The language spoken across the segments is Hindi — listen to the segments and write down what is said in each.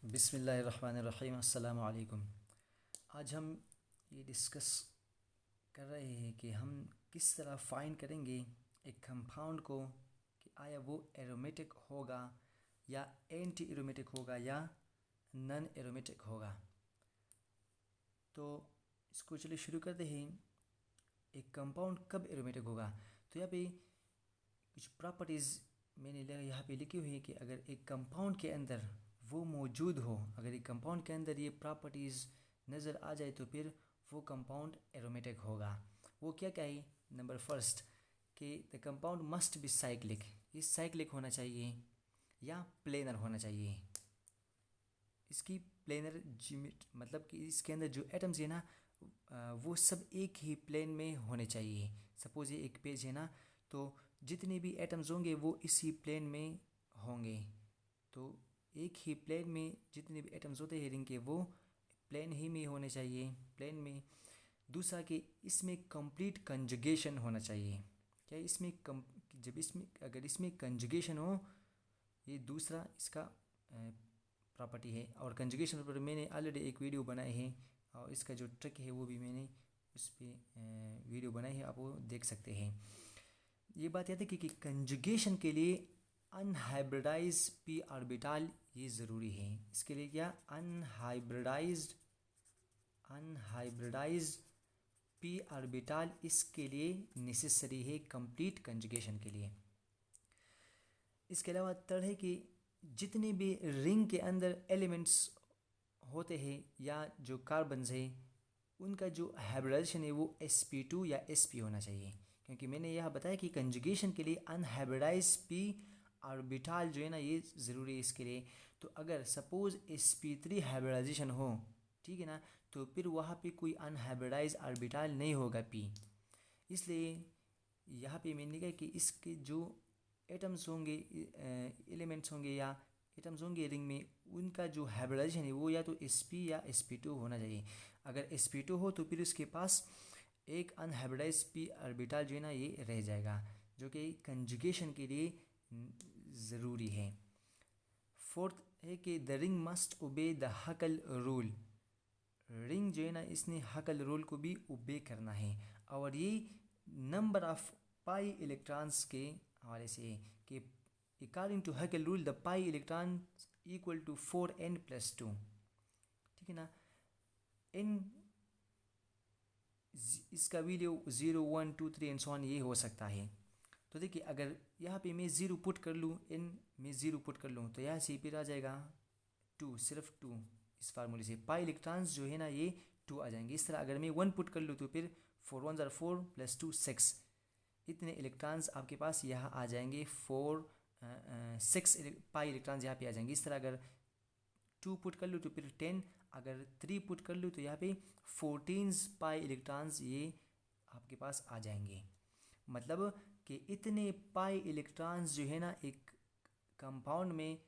बिस्मिल्लाहिर्रहमानिर्रहीम अस्सलामु अलैकुम। आज हम ये डिस्कस कर रहे हैं कि हम किस तरह फाइंड करेंगे एक कंपाउंड को कि आया वो एरोमेटिक होगा या एंटी एरोमेटिक होगा या नॉन एरोमेटिक होगा। तो इसको चलिए शुरू करते हैं। एक कंपाउंड कब एरोमेटिक होगा, तो यहाँ पे कुछ प्रॉपर्टीज़ मैंने यहाँ पे लिखी हुई है कि अगर एक कंपाउंड के अंदर वो मौजूद हो, अगर एक कंपाउंड के अंदर ये प्रॉपर्टीज़ नज़र आ जाए तो फिर वो कंपाउंड एरोमेटिक होगा। वो क्या क्या है? नंबर फर्स्ट कि the compound must be cyclic, ये साइक्लिक होना चाहिए या प्लेनर होना चाहिए। इसकी प्लेनर मतलब कि इसके अंदर जो एटम्स है ना वो सब एक ही प्लेन में होने चाहिए। सपोज़ ये एक पेज है ना, तो जितने भी एटम्स होंगे वो इसी प्लेन में होंगे। तो एक ही प्लेन में जितने भी एटम्स होते हैं रिंग के वो प्लेन ही में होने चाहिए, प्लेन में। दूसरा कि इसमें कंप्लीट कंजुगेशन होना चाहिए। क्या इसमें जब इसमें अगर इसमें कंजुगेशन हो, ये दूसरा इसका प्रॉपर्टी है। और कंजुगेशन पर मैंने ऑलरेडी एक वीडियो बनाई है और इसका जो ट्रिक है वो भी मैंने उस पर वीडियो बनाई है, आप वो देख सकते हैं। ये बात याद है कि कंजुगेशन के लिए अनहाइब्रिडाइज पी ऑर्बिटल ये ज़रूरी है। इसके लिए क्या अनहाइब्रिडाइज्ड पी ऑर्बिटल इसके लिए नेसेसरी है कंप्लीट कंजुगेशन के लिए। इसके अलावा थर्ड है कि जितने भी रिंग के अंदर एलिमेंट्स होते हैं या जो कार्बन्स है उनका जो हाइब्रिडाइजेशन है वो sp2 या sp होना चाहिए। क्योंकि मैंने यह बताया कि कंजुगेशन के लिए अनहाइब्रिडाइज पी ऑर्बिटल जो है ना ये ज़रूरी है इसके लिए। तो अगर सपोज़ sp3 हाइब्रिडाइजेशन हो, ठीक है ना, तो फिर वहाँ पे कोई अनहाइब्रिडाइज ऑर्बिटल नहीं होगा p। इसलिए यहाँ पे मैंने कहा कि इसके जो एटम्स होंगे, एलिमेंट्स होंगे या एटम्स होंगे रिंग में, उनका जो हाइब्रिडाइजेशन है वो या तो sp या sp2 होना चाहिए। अगर sp2 हो तो फिर उसके पास एक अनहाइब्रिडाइज p ऑर्बिटल जो है ना ये रह जाएगा, जो कि कंजुगेशन के लिए ज़रूरी है। फोर्थ है कि the ring must obey the हकल rule. Ring जो है ना इसने हकल रूल को भी ओबे करना है। और ये नंबर ऑफ पाई इलेक्ट्रॉन्स के हवाले से है कि according to Huckel rule the pi electron equal to 4n+2, ठीक है ना। n इसका वैल्यू 0 1 2 3 एंड सो ऑन ये हो सकता है। तो देखिए अगर यहाँ पे मैं 0 पुट कर लूँ, n में 0 पुट कर लूँ तो यहाँ से फिर आ जाएगा 2, सिर्फ 2। इस फार्मूले से पाई इलेक्ट्रॉन्स जो है ना ये 2 आ जाएंगे। इस तरह अगर मैं 1 पुट कर लूँ तो फिर 4 1 4 + 2 6, इतने इलेक्ट्रॉन्स आपके पास यहाँ आ जाएंगे। 6 पाई इलेक्ट्रॉन्स यहाँ पे आ जाएंगे। इस तरह अगर 2 पुट कर लूँ तो फिर 10, अगर 3 पुट कर लूँ तो यहाँ पे 14 पाई इलेक्ट्रॉन्स ये आपके पास आ जाएंगे। मतलब कि इतने पाई इलेक्ट्रॉन्स जो है ना एक कंपाउंड में,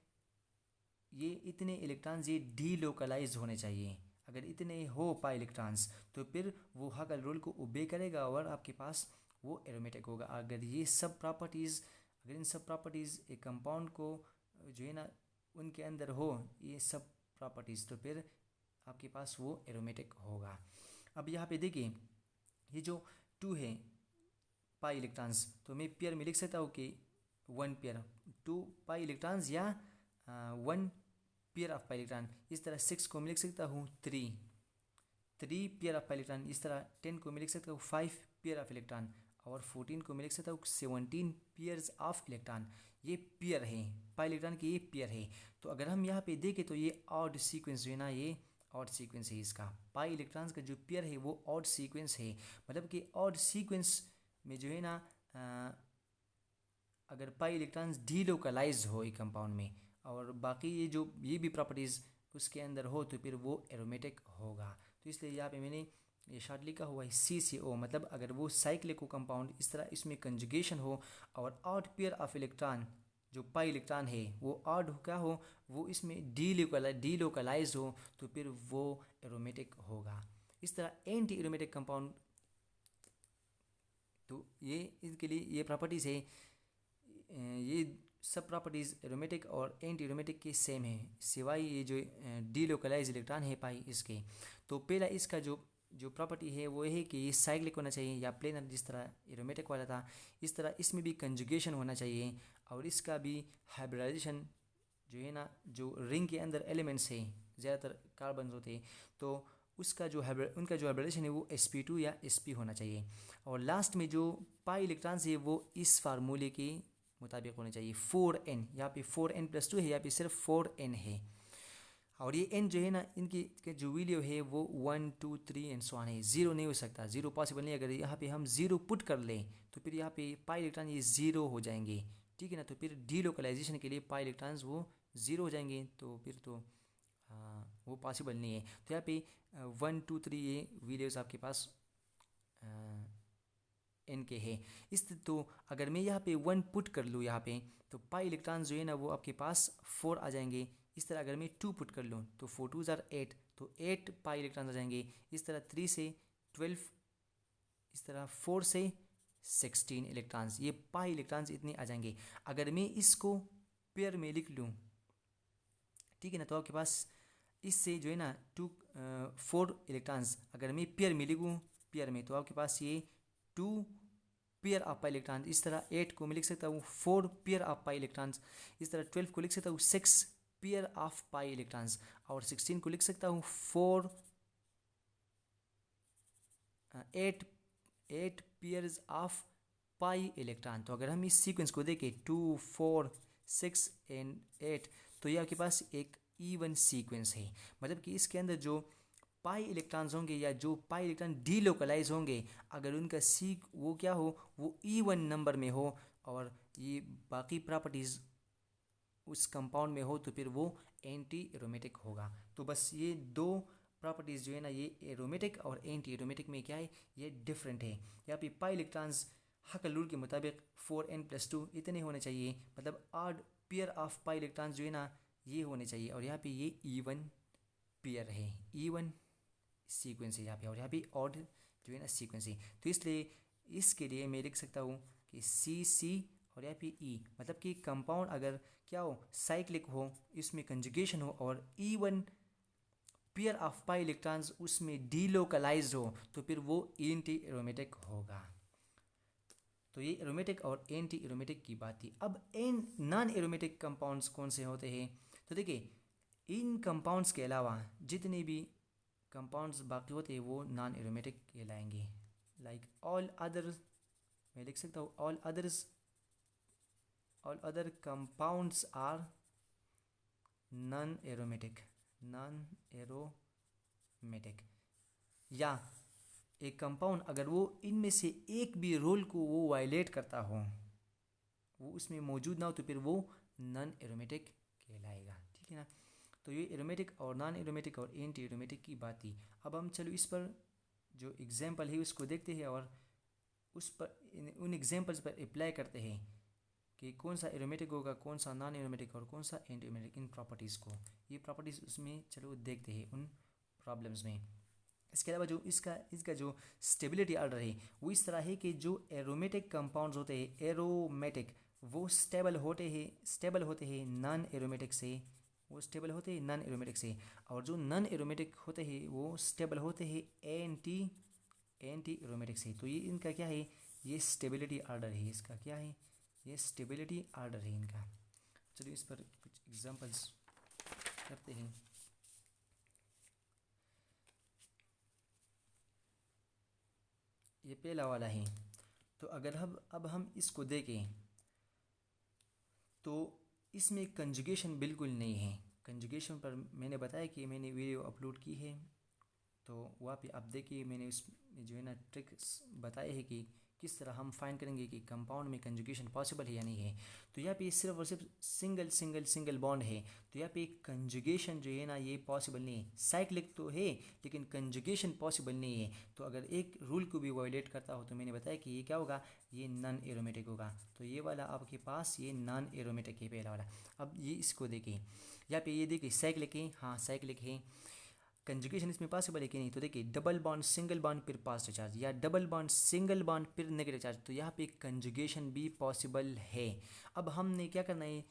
ये इतने इलेक्ट्रॉन्स ये डीलोकलाइज होने चाहिए। अगर इतने हो पाई इलेक्ट्रॉन्स तो फिर वो हकल रूल को ओबे करेगा और आपके पास वो एरोमेटिक होगा। अगर ये सब प्रॉपर्टीज़, अगर इन सब प्रॉपर्टीज़ एक कंपाउंड को जो है ना उनके अंदर हो, ये सब प्रॉपर्टीज़, तो फिर आपके पास वो एरोमेटिक होगा। अब यहाँ पे देखिए ये जो 2 है पाई इलेक्ट्रॉन्स, तो मैं पेयर में लिख सकता हूँ कि 1 पेयर 2 पाई इलेक्ट्रॉन्स या 1 पेयर ऑफ पाई इलेक्ट्रॉन। इस तरह 6 को मैं लिख सकता हूँ 3 पेयर ऑफ पाई इलेक्ट्रॉन। इस तरह 10 को मैं लिख सकता हूँ 5 पेयर ऑफ इलेक्ट्रॉन। और 14 को मैं लिख सकता हूँ 17 पेयर्स ऑफ इलेक्ट्रॉन। ये पेयर है पाई इलेक्ट्रॉन की, ये पेयर है। तो अगर हम यहाँ पे देखें तो ये ऑड सीक्वेंस जो है ना ये ऑड सीक्वेंस है। इसका पाई इलेक्ट्रॉन्स का जो पेयर है वो ऑड सीक्वेंस है। मतलब कि ऑड सीक्वेंस में जो है ना अगर पाई इलेक्ट्रॉन्स डीलोकलाइज हो एक कंपाउंड में और बाकी ये भी प्रॉपर्टीज़ उसके अंदर हो तो फिर वो एरोमेटिक होगा। तो इसलिए यहाँ पे मैंने ये शॉर्ट लिखा हुआ है CCO। मतलब अगर वो साइक्लिक हो कंपाउंड, इस तरह इसमें कंजुगेशन हो और ऑड पेयर ऑफ इलेक्ट्रॉन जो पाई इलेक्ट्रॉन है वो ऑड क्या हो, वो इसमें डीलोकलाइज हो तो फिर वो एरोमेटिक होगा। इस तरह एंटी एरोमेटिक कंपाउंड, तो ये इसके लिए ये प्रॉपर्टीज़ है। ये सब प्रॉपर्टीज़ एरोमेटिक और एंटी एरोमेटिक के सेम है, सिवाय ये जो डीलोकलाइज इलेक्ट्रॉन है पाई इसके। तो पहला इसका जो प्रॉपर्टी है वो है कि ये साइक्लिक होना चाहिए या प्लेनर, जिस तरह एरोमेटिक वाला था इस तरह इसमें भी कंजुगेशन होना चाहिए, और इसका भी हाइब्रिडाइजेशन जो है ना, जो रिंग के अंदर एलिमेंट्स है ज़्यादातर कार्बन होते हैं, तो उसका जो उनका जो हाइब्रिडाइजेशन है वो sp2 या sp होना चाहिए। और लास्ट में जो पाई इलेक्ट्रॉन्स है वो इस फार्मूले के मुताबिक होने चाहिए 4n, यहाँ पे 4n+2 है, यहाँ पे सिर्फ 4n है। और ये n जो है ना, इनकी के जो वैल्यू है वो 1 2 3 एंड सो ऑन है, ज़ीरो नहीं हो सकता, ज़ीरो पॉसिबल नहीं। अगर यहाँ पे हम ज़ीरो पुट कर लें तो फिर यहाँ पे पाई इलेक्ट्रॉन ये ज़ीरो हो जाएंगे, ठीक है ना। तो फिर डीलोकलाइजेशन के लिए पाई इलेक्ट्रॉन्स वो ज़ीरो हो जाएंगे, तो फिर तो वो पॉसिबल नहीं है। तो यहाँ पे 1 2 3 ये वैल्यूज़ आपके पास n के है। तो अगर मैं यहाँ पे 1 पुट कर लूँ यहाँ पे, तो पाई इलेक्ट्रॉन्स जो है ना वो आपके पास 4 आ जाएंगे। इस तरह अगर मैं 2 पुट कर लूँ तो 4 2 ज़ार 8, तो 8 पाई इलेक्ट्रॉन्स आ जाएंगे। इस तरह 3 से 12, इस तरह 4 से 16 इलेक्ट्रॉन्स, ये पाई इलेक्ट्रॉन्स इतने आ जाएंगे। अगर मैं इसको पेयर में लिख लूँ, ठीक है ना, तो आपके पास इससे जो है ना 4 इलेक्ट्रॉन्स अगर मैं पेयर में लिखूँ, पेयर में, तो आपके पास ये 2 पेयर ऑफ पाई इलेक्ट्रॉन्स, इस तरह 8 को मैं लिख सकता हूँ 4 पेयर ऑफ पाई इलेक्ट्रॉन्स, इस तरह 12 को लिख सकता हूँ 6 पेयर ऑफ पाई इलेक्ट्रॉन्स, और 16 को लिख सकता हूँ 8 पेयर्स ऑफ पाई इलेक्ट्रॉन। तो अगर हम इस सीक्वेंस को देखें 2 4 6 एंड 8, तो ये आपके पास एक इवन सीक्वेंस है, मतलब कि इसके अंदर जो पाई इलेक्ट्रॉन्स होंगे या जो पाई इलेक्ट्रॉन डीलोकलाइज होंगे, अगर उनका वो क्या हो, वो इवन नंबर में हो, और ये बाकी प्रॉपर्टीज़ उस कंपाउंड में हो, तो फिर वो एंटी एरोमेटिक होगा। तो बस ये दो प्रॉपर्टीज़ जो है ना, ये एरोमेटिक और एंटी एरोमेटिक में क्या है, ये डिफरेंट है। यहाँ पे पाई इलेक्ट्रॉन्स हकल रूल के मुताबिक 4n+2 इतने होने चाहिए, मतलब आड पेयर ऑफ पाई इलेक्ट्रॉन्स जो है ना ये होने चाहिए, और यहाँ पे ये इवन पेयर है, इवन सीक्वेंस है यहाँ पे, और यहाँ पे ऑड जो है ना सीक्वेंस है। तो इसलिए इसके लिए मैं लिख सकता हूँ कि C और यहाँ पे E, मतलब कि कंपाउंड अगर क्या हो, साइक्लिक हो, इसमें कंजुगेशन हो, और even pair of pi electrons उसमें डीलोकलाइज हो, तो फिर वो एंटी एरोमेटिक होगा। तो ये एरोमेटिक और एंटी एरोमेटिक की बात थी। अब नॉन एरोमेटिक कंपाउंड्स कौन से होते हैं, तो देखिए इन कंपाउंड्स के अलावा जितने भी कंपाउंड्स बाकी होते हैं वो नॉन एरोमेटिक कहलाएंगे। लाइक ऑल अदर्स, मैं लिख सकता हूँ all other compounds are non aromatic, या एक कंपाउंड अगर वो इनमें से एक भी रूल को वो वायलेट करता हो, वो उसमें मौजूद ना हो, तो फिर वो नॉन एरोमेटिक कहलाएगा, ठीक है ना। तो ये एरोमेटिक और नॉन एरोमेटिक और एंटी एरोमेटिक की बात थी। अब हम चलो इस पर जो एग्जाम्पल है उसको देखते हैं, और उस पर उन एग्जाम्पल्स पर अप्लाई करते हैं कि कौन सा एरोमेटिक होगा, कौन सा नॉन एरोमेटिक और कौन सा एंटी एरोमेटिक, इन प्रॉपर्टीज़ को, ये प्रॉपर्टीज़ उसमें चलो देखते हैं उन प्रॉब्लम्स में। इसके अलावा जो इसका जो स्टेबिलिटी ऑर्डर है वो इस तरह है कि जो एरोमेटिक कंपाउंड्स होते हैं, एरोमेटिक, वो स्टेबल होते हैं नॉन एरोमेटिक से, वो स्टेबल होते हैं नॉन एरोमेटिक से, और जो नॉन एरोमेटिक होते हैं वो स्टेबल होते हैं एंटी एरोमेटिक से। तो ये इनका क्या है, ये स्टेबिलिटी ऑर्डर है, इसका क्या है, ये स्टेबिलिटी ऑर्डर है इनका। चलिए इस पर कुछ एग्जांपल्स करते हैं। ये पहला वाला है, तो अगर अब हम इसको देखें तो इसमें कंजुगेशन बिल्कुल नहीं है। कंजुगेशन पर मैंने बताया कि मैंने वीडियो अपलोड की है, तो वहाँ पे आप देखिए मैंने उस जो है ना ट्रिक्स बताए हैं कि किस तरह हम फाइंड करेंगे कि कंपाउंड में कंजुगेशन पॉसिबल है या नहीं है। तो यहाँ पे सिर्फ और सिर्फ सिंगल बॉन्ड है, तो यहाँ पे कंजुगेशन जो है ना ये पॉसिबल नहीं है। साइक्लिक तो है लेकिन कंजुगेशन पॉसिबल नहीं है। तो अगर एक रूल को भी वायलेट करता हो तो मैंने बताया कि ये क्या होगा, ये नॉन एरोमेटिक होगा। तो ये वाला आपके पास ये नॉन एरोमेटिक है पहला वाला। अब ये इसको देखिए, यहाँ पे ये देखिए साइक्लिक है, हाँ साइक्लिक है। कंजुगेशन इसमें पॉसिबल है कि नहीं? तो देखिए डबल बॉन्ड सिंगल बॉन्ड फिर पॉजिटिव चार्ज, या डबल बॉन्ड सिंगल बॉन्ड फिर नेगेटिव चार्ज, तो यहाँ पे कंजुगेशन भी पॉसिबल है। अब हमने क्या करना है,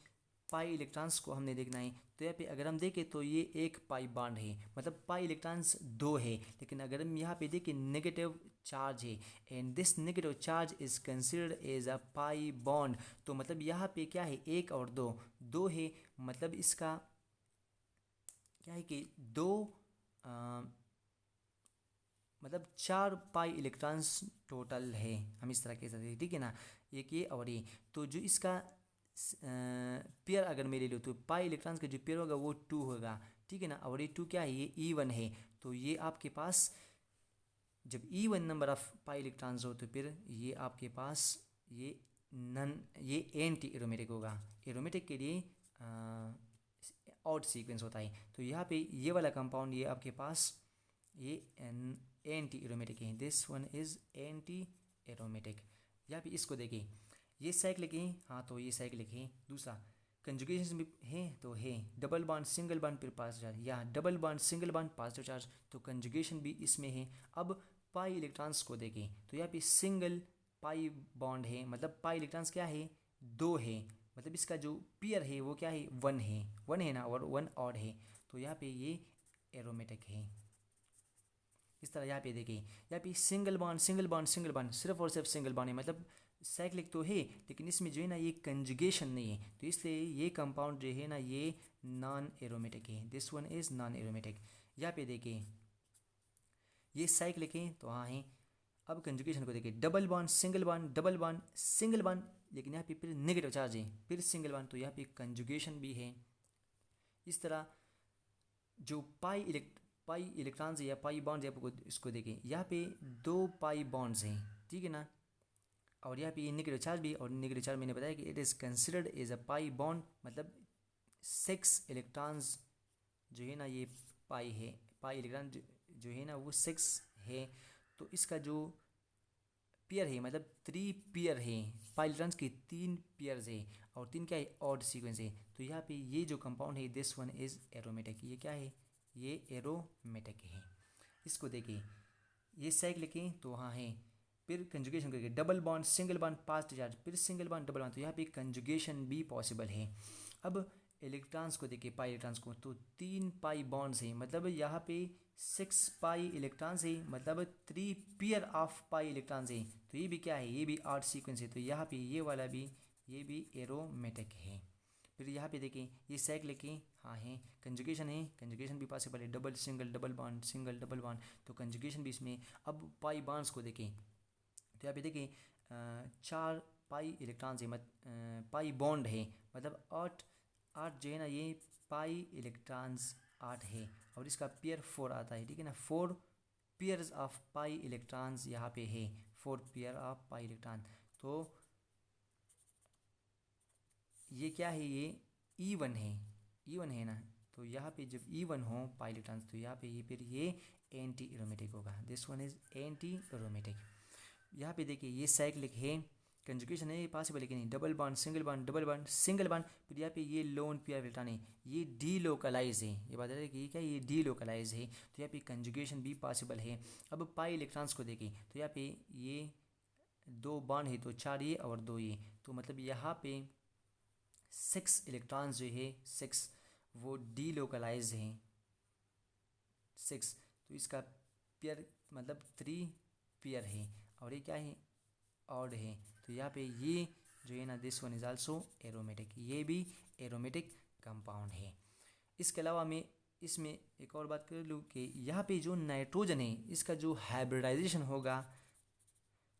पाई इलेक्ट्रॉन्स को हमने देखना है। तो यहाँ पे अगर हम देखें तो ये एक पाई बॉन्ड है, मतलब पाई इलेक्ट्रॉन्स दो है, लेकिन अगर हम यहाँ पे देखें नेगेटिव चार्ज है, and this negative charge is considered as a pi bond. तो मतलब यहाँ पे क्या है, एक और दो, दो है, मतलब इसका क्या है कि दो मतलब 4 पाई इलेक्ट्रॉन्स टोटल है, हम इस तरह कह सकते हैं, ठीक है ना। एक ये और ये, तो जो इसका पेयर अगर मैं ले लूँ तो पाई इलेक्ट्रॉन्स का जो पेयर होगा वो 2 होगा, ठीक है ना। और ये 2 क्या है, ये E1 है। तो ये आपके पास जब E1 number of pi electrons हो तो फिर ये आपके पास ये एंटी एरोमेटिक होगा। एरोमेटिक के लिए ऑड सीक्वेंस होता है। तो यहाँ पे ये वाला कंपाउंड ये आपके पास ये एंटी एरोमेटिक है, this one is anti aromatic. यहाँ पे इसको देखिए, ये साइक्लिक है, हाँ तो ये साइक्लिक है। दूसरा कंजुगेशन भी है, तो है डबल बॉन्ड सिंगल बॉन्ड फिर पॉजिटिव चार्ज, या double bond single bond positive charge, तो कंजुगेशन भी इसमें है। अब पाई इलेक्ट्रॉन्स को देखें तो यहाँ पे सिंगल पाई बॉन्ड है, मतलब पाई इलेक्ट्रॉन्स क्या है, दो है, मतलब इसका जो पेयर है वो क्या है, वन है ना, और वन ऑड है। तो यहाँ पे ये एरोमेटिक है। इस तरह यहाँ पे देखिए, यहाँ पे single bond single bond single bond, सिर्फ और सिर्फ सिंगल बॉन्ड है, मतलब साइक्लिक तो है लेकिन इसमें जो है ना ये कंजुगेशन नहीं है, तो इसलिए ये कंपाउंड जो है ना ये नॉन एरोमेटिक है, this one is non aromatic. यहाँ पे देखिए ये साइक्लिक है, तो हाँ है। अब कंजुगेशन को देखिए, double bond single bond double bond single bond, लेकिन यहाँ पे फिर नेगेटिव चार्ज है, फिर सिंगल बॉन्ड, तो यहाँ पे कंजुगेशन भी है। इस तरह जो पाई इलेक्ट्रॉन्स है या पाई बॉन्ड्स है, आपको इसको देखें, यहाँ पे 2 पाई बॉन्ड्स हैं, ठीक है ना, और यहाँ पे ये नेगेटिव चार्ज भी, और नेगेटिव चार्ज मैंने बताया कि it is considered as a pi bond, मतलब 6 इलेक्ट्रॉन्स जो है ना ये पाई है, पाई इलेक्ट्रॉन जो है ना वो 6 है। तो इसका जो पेयर है, मतलब 3 पेयर है, पाई इलेक्ट्रॉन्स के 3 पेयर्स है, और 3 क्या है, ऑड सीक्वेंस है। तो यहाँ पे ये जो कंपाउंड है दिस वन इज़ एरोमेटिक, ये क्या है, ये एरोमेटिक है। इसको देखिए, ये साइक्लिक है, तो हाँ है। फिर कंजुगेशन करके double bond single bond positive charge, फिर सिंगल बॉन्ड डबल बॉन्ड, तो यहाँ पे कंजुगेशन भी पॉसिबल है। अब इलेक्ट्रॉन्स को देखिए, पाई इलेक्ट्रॉन्स को, तो 3 पाई बॉन्ड्स हैं, मतलब यहाँ पे 6 पाई इलेक्ट्रॉन्स है, मतलब 3 पेयर ऑफ पाई इलेक्ट्रॉन्स है। तो ये भी क्या है, ये भी ऑड सीक्वेंस है, तो यहाँ पे ये वाला भी, ये भी एरोमेटिक है। फिर यहाँ पे देखें, ये साइक्लिक है, हाँ है। कंजुगेशन है, कंजुगेशन भी पॉसिबल है, double single double bond single double bond, तो कंजुगेशन भी इसमें। अब पाई बॉन्ड्स को देखें, तो यहाँ पे देखें 4 पाई इलेक्ट्रॉन्स है, पाई बॉन्ड है, मतलब 8 जो है ना ये पाई इलेक्ट्रॉन्स 8 है, और इसका पेयर 4 आता है, ठीक है ना। 4 पेयर्स ऑफ पाई इलेक्ट्रॉन्स यहाँ पे है, 4 पेयर ऑफ पाई इलेक्ट्रॉन। तो ये क्या है, ये E1 है, E1 है ना। तो यहाँ पे जब E1 हो पाई इलेक्ट्रॉन्स, तो यहाँ पे ये फिर ये एंटी एरोमेटिक होगा, this one is anti aromatic. यहाँ पे देखिए ये साइक्लिक है, कंजुगेशन है पॉसिबल है कि नहीं, double bond single bond double bond single bond, फिर यहाँ पे ये लोन पेयर इलेक्ट्रॉन है, ये डी लोकलाइज है, ये बात है कि ये क्या, ये डी लोकलाइज है, तो यहाँ पे कंजुगेशन भी पॉसिबल है। अब पाई इलेक्ट्रॉन्स को देखें, तो यहाँ पे ये 2 बॉन्ड है, तो 4 ये और 2 ये, तो मतलब यहाँ पे 6 इलेक्ट्रॉन्स जो है 6 वो डी लोकलाइज हैं 6, तो इसका पेयर मतलब 3 पेयर है, और ये क्या है, ऑड है। तो यहाँ पे ये जो है ना this one is also aromatic, ये भी एरोमेटिक कंपाउंड है। इसके अलावा मैं इसमें एक और बात कर लूँ कि यहाँ पे जो नाइट्रोजन है इसका जो हाइब्रिडाइजेशन होगा,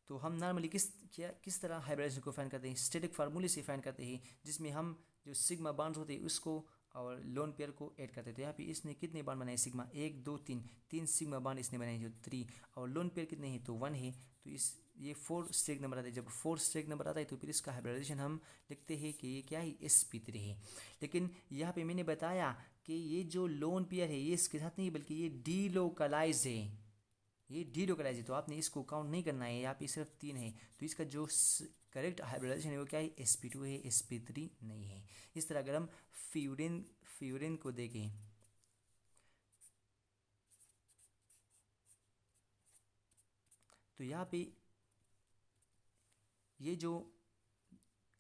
तो हम नॉर्मली किस तरह हाइब्रिडाइजेशन को फाइंड करते हैं, स्टैटिक फार्मूले से फाइंड करते हैं, जिसमें हम जो सिग्मा बॉन्ड्स होते हैं उसको और लोन पेयर को ऐड करते हैं। तो यहाँ पे इसने कितने बॉन्ड बनाए, सिग्मा 1 2 3 सिग्मा बॉन्ड इसने बनाए जो 3, और लोन पेयर कितने हैं, तो 1 है। तो इस ये 4 स्टेक नंबर आता है, जब 4 स्टेक नंबर आता है तो फिर इसका हाइब्रिडाइजेशन हम लिखते हैं कि ये क्या है, sp3 है। लेकिन यहाँ पे मैंने बताया कि ये जो लोन पेयर है ये इसके साथ नहीं बल्कि ये डी लोकलाइज है, ये डी लोकलाइज है, तो आपने इसको काउंट नहीं करना है, यहाँ पे सिर्फ 3 है, तो इसका जो करेक्ट हाइब्रिडाइजेशन है वो क्या है, sp2 है, sp3 नहीं है। इस तरह अगर हम फ्यूरिन को देखें, तो यहाँ पे ये जो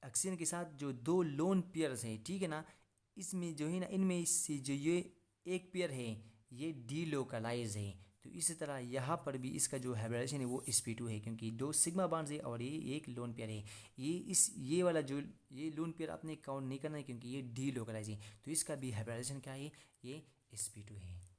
ऑक्सीजन के साथ जो दो लोन पेयर्स हैं, ठीक है ना, इसमें जो है ना, इनमें से जो ये एक पेयर है ये डीलोकलाइज है। तो इसी तरह यहाँ पर भी इसका जो हाइब्रिडाइजेशन है वो sp2 है, क्योंकि दो सिग्मा बॉन्ड्स है और ये एक लोन पेयर है। ये वाला जो ये लोन पेयर आपने काउंट नहीं करना है क्योंकि ये डीलोकलाइज है। तो इसका भी हाइब्रिडाइजेशन क्या है, ये sp2 है।